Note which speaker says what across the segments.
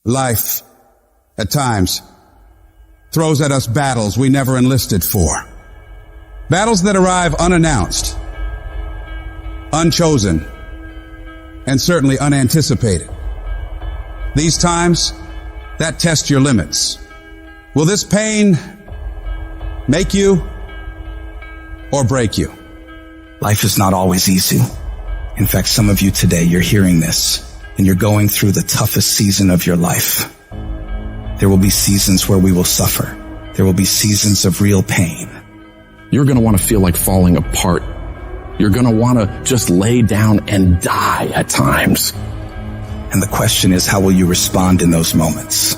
Speaker 1: Life, at times, throws at us battles we never enlisted for. Battles that arrive unannounced, unchosen, and certainly unanticipated. These times that test your limits. Will this pain make you or break you?
Speaker 2: Life is not always easy. In fact, some of you today, you're hearing this and you're going through the toughest season of your life. There will be seasons where we will suffer. There will be seasons of real pain.
Speaker 3: You're going to want to feel like falling apart. You're going to want to just lay down and die at times.
Speaker 2: And the question is, how will you respond in those moments?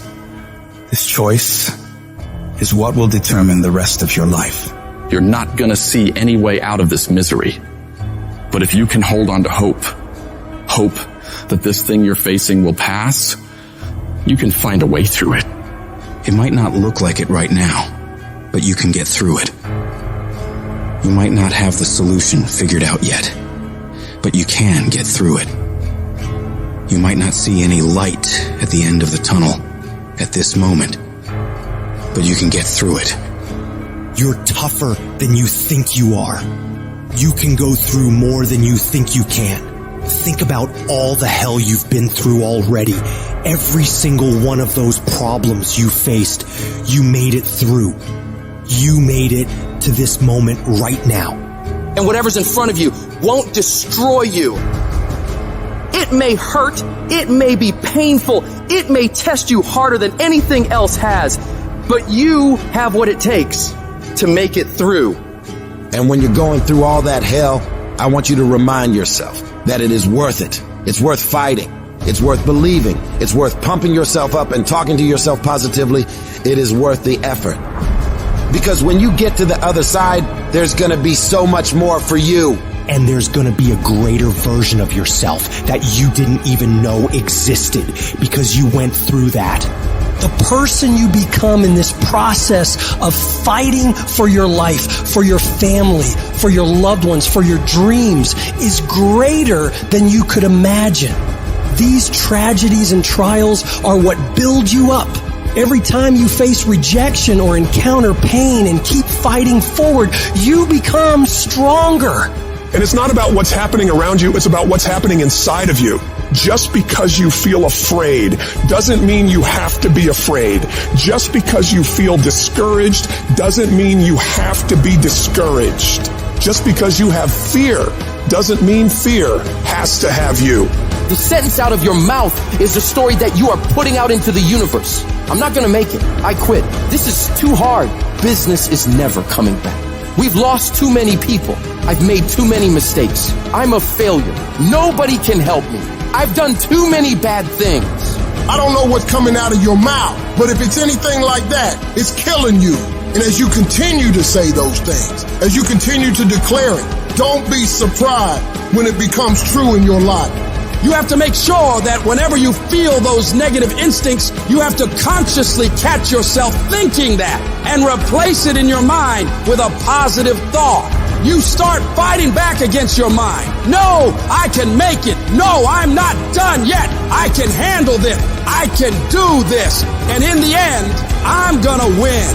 Speaker 2: This choice is what will determine the rest of your life.
Speaker 3: You're not going to see any way out of this misery. But if you can hold on to hope that this thing you're facing will pass, you can find a way through it.
Speaker 2: It might not look like it right now, but you can get through it. You might not have the solution figured out yet, but you can get through it. You might not see any light at the end of the tunnel at this moment, but you can get through it.
Speaker 4: You're tougher than you think you are. You can go through more than you think you can. Think about all the hell you've been through already. Every single one of those problems you faced, you made it through. You made it to this moment right now.
Speaker 5: And whatever's in front of you won't destroy you. It may hurt, it may be painful, it may test you harder than anything else has, but you have what it takes to make it through.
Speaker 6: And when you're going through all that hell, I want you to remind yourself that it is worth it. It's worth fighting. It's worth believing. It's worth pumping yourself up and talking to yourself positively. It is worth the effort. Because when you get to the other side, there's going to be so much more for you.
Speaker 4: And there's going to be a greater version of yourself that you didn't even know existed because you went through that. The person you become in this process of fighting for your life, for your family, for your loved ones, for your dreams is greater than you could imagine. These tragedies and trials are what build you up. Every time you face rejection or encounter pain and keep fighting forward, you become stronger.
Speaker 7: And it's not about what's happening around you, it's about what's happening inside of you. Just because you feel afraid doesn't mean you have to be afraid. Just because you feel discouraged doesn't mean you have to be discouraged. Just because you have fear doesn't mean fear has to have you.
Speaker 5: The sentence out of your mouth is a story that you are putting out into the universe. I'm not gonna make it. I quit. This is too hard. Business is never coming back. We've lost too many people. I've made too many mistakes. I'm a failure. Nobody can help me. I've done too many bad things.
Speaker 8: I don't know what's coming out of your mouth, but if it's anything like that, it's killing you. And as you continue to say those things, as you continue to declare it, don't be surprised when it becomes true in your life.
Speaker 1: You have to make sure that whenever you feel those negative instincts, you have to consciously catch yourself thinking that and replace it in your mind with a positive thought. You start fighting back against your mind. No, I can make it. No, I'm not done yet. I can handle this. I can do this. And in the end, I'm gonna win.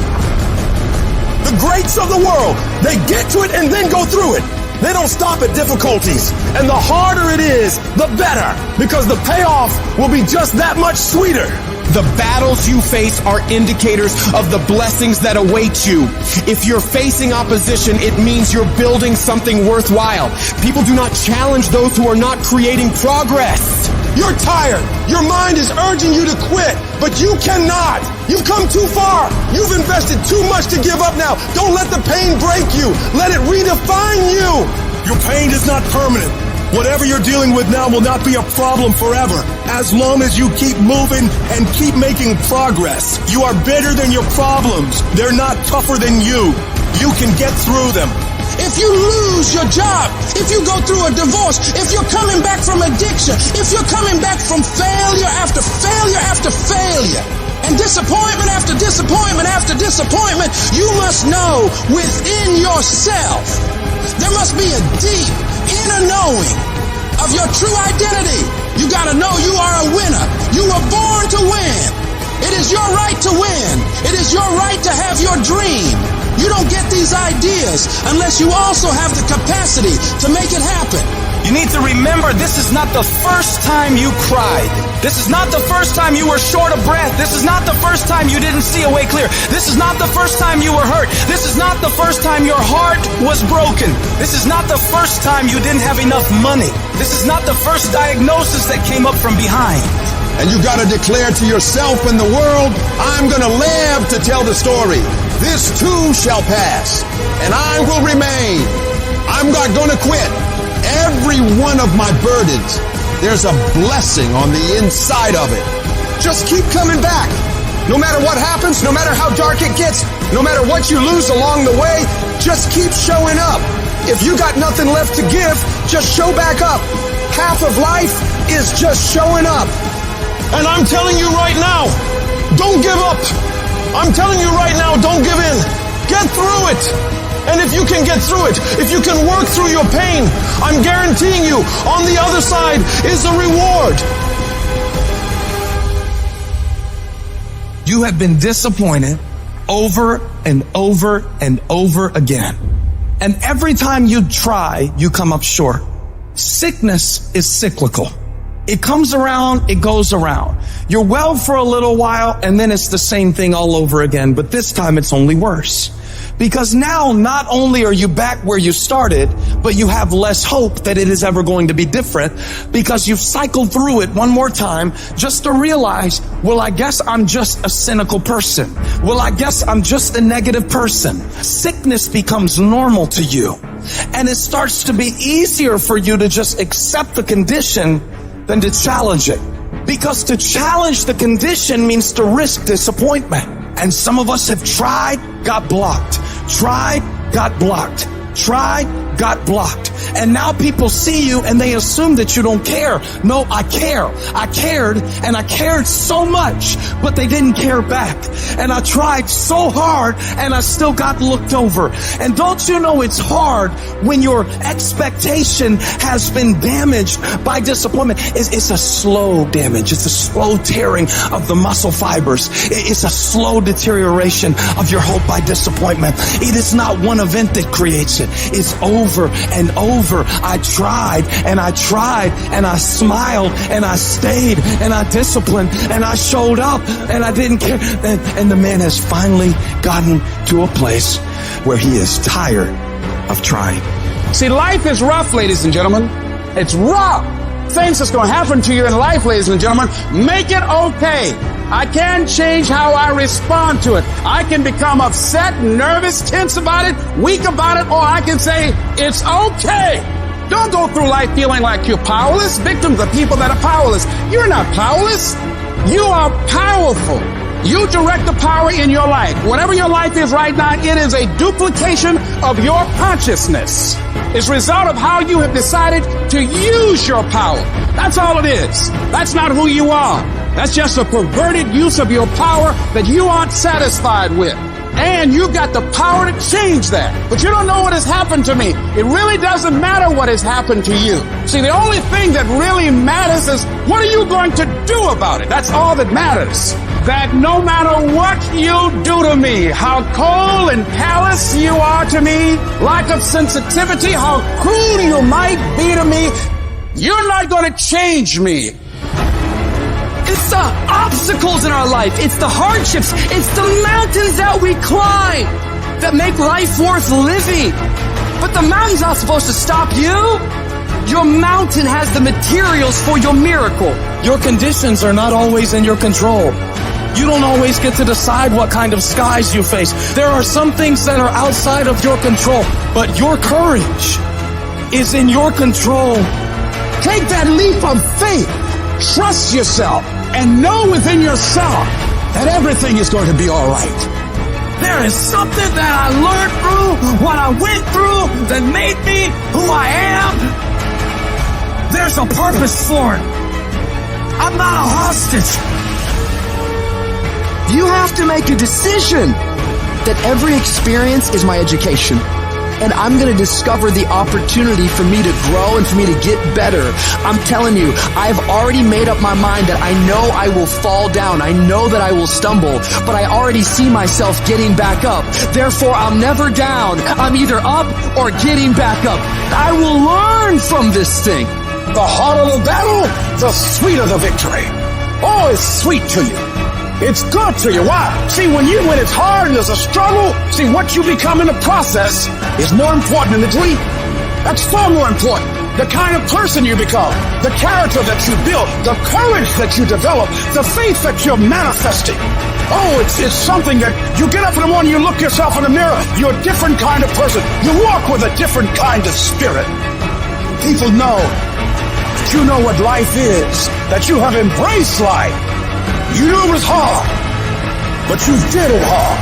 Speaker 9: The greats of the world, they get to it and then go through it. They don't stop at difficulties. And the harder it is, the better. Because the payoff will be just that much sweeter.
Speaker 10: The battles you face are indicators of the blessings that await you. If you're facing opposition, it means you're building something worthwhile. People do not challenge those who are not creating progress.
Speaker 9: You're tired. Your mind is urging you to quit, but you cannot. You've come too far. You've invested too much to give up now. Don't let the pain break you. Let it redefine you. Your pain is not permanent. Whatever you're dealing with now will not be a problem forever, as long as you keep moving and keep making progress. You are bigger than your problems. They're not tougher than you. You can get through them.
Speaker 8: If you lose your job, if you go through a divorce, if you're coming back from addiction, if you're coming back from failure after failure after failure, and disappointment after disappointment after disappointment, you must know within yourself, there must be a deep inner knowing of your true identity. You gotta know you are a winner. You were born to win. is your right to win. It is your right to have your dream. You don't get these ideas unless you also have the capacity to make it happen.
Speaker 11: You need to remember, this is not the first time you cried. This is not the first time you were short of breath. This is not the first time you didn't see a way clear. This is not the first time you were hurt. This is not the first time your heart was broken. This is not the first time you didn't have enough money. This is not the first diagnosis that came up from behind.
Speaker 6: And you gotta declare to yourself and the world, I'm gonna live to tell the story. This too shall pass, and I will remain. I'm not gonna quit. Every one of my burdens, there's a blessing on the inside of it.
Speaker 10: Just keep coming back. No matter what happens, no matter how dark it gets, no matter what you lose along the way, just keep showing up. If you got nothing left to give, just show back up. Half of life is just showing up.
Speaker 9: And I'm telling you right now, don't give up. I'm telling you right now, don't give in. Get through it. And if you can get through it, if you can work through your pain, I'm guaranteeing you, on the other side is a reward.
Speaker 11: You have been disappointed over and over and over again. And every time you try, you come up short. Sickness is cyclical. It comes around, it goes around. You're well for a little while, and then it's the same thing all over again, but this time it's only worse. Because now not only are you back where you started, but you have less hope that it is ever going to be different, because you've cycled through it one more time just to realize, well, I guess I'm just a cynical person. Well, I guess I'm just a negative person. Sickness becomes normal to you, and it starts to be easier for you to just accept the condition than to challenge it. Because to challenge the condition means to risk disappointment. And some of us have tried, got blocked. Tried, got blocked. Tried, got blocked. And now people see you and they assume that you don't care. No, I care. I cared, and I cared so much, but they didn't care back. And I tried so hard and I still got looked over. And don't you know it's hard when your expectation has been damaged by disappointment? It's a slow damage. It's a slow tearing of the muscle fibers. It's a slow deterioration of your hope by disappointment. It is not one event that creates it. It's over and over. I tried and I tried and I smiled and I stayed and I disciplined and I showed up and I didn't care. And the man has finally gotten to a place where he is tired of trying.
Speaker 1: See, life is rough, ladies and gentlemen. It's rough. Things that's going to happen to you in life, ladies and gentlemen, make it okay. I can change how I respond to it. I can become upset, nervous, tense about it, weak about it, or I can say, it's okay. Don't go through life feeling like you're powerless. Victims of people that are powerless. You're not powerless. You are powerful. You direct the power in your life. Whatever your life is right now, it is a duplication of your consciousness. It's a result of how you have decided to use your power. That's all it is. That's not who you are. That's just a perverted use of your power that you aren't satisfied with. And you've got the power to change that. But you don't know what has happened to me. It really doesn't matter what has happened to you. See, the only thing that really matters is, what are you going to do about it? That's all that matters. That no matter what you do to me, how cold and callous you are to me, lack of sensitivity, how cruel you might be to me, you're not going to change me.
Speaker 12: It's the obstacles in our life. It's the hardships. It's the mountains that we climb that make life worth living. But the mountain's not supposed to stop you. Your mountain has the materials for your miracle.
Speaker 11: Your conditions are not always in your control. You don't always get to decide what kind of skies you face. There are some things that are outside of your control, but your courage is in your control.
Speaker 1: Take that leap of faith. Trust yourself and know within yourself that everything is going to be all right.
Speaker 12: There is something that I learned through what I went through that made me who I am. There's a purpose for it. I'm not a hostage. You have to make a decision that every experience is my education. and I'm gonna discover the opportunity for me to grow and for me to get better. I'm telling you, I've already made up my mind that I know I will fall down. I know that I will stumble, but I already see myself getting back up. Therefore, I'm never down. I'm either up or getting back up. I will learn from this thing.
Speaker 9: The harder the battle, the sweeter the victory. Oh, it's sweet to you. It's good to you. Why? See, when it's hard and there's a struggle, see, what you become in the process is more important than the dream. That's far more important. The kind of person you become, the character that you build, the courage that you develop, the faith that you're manifesting. Oh, it's something that you get up in the morning, you look yourself in the mirror, you're a different kind of person. You walk with a different kind of spirit. People know that you know what life is, that you have embraced life. You knew it was hard, but you did it hard.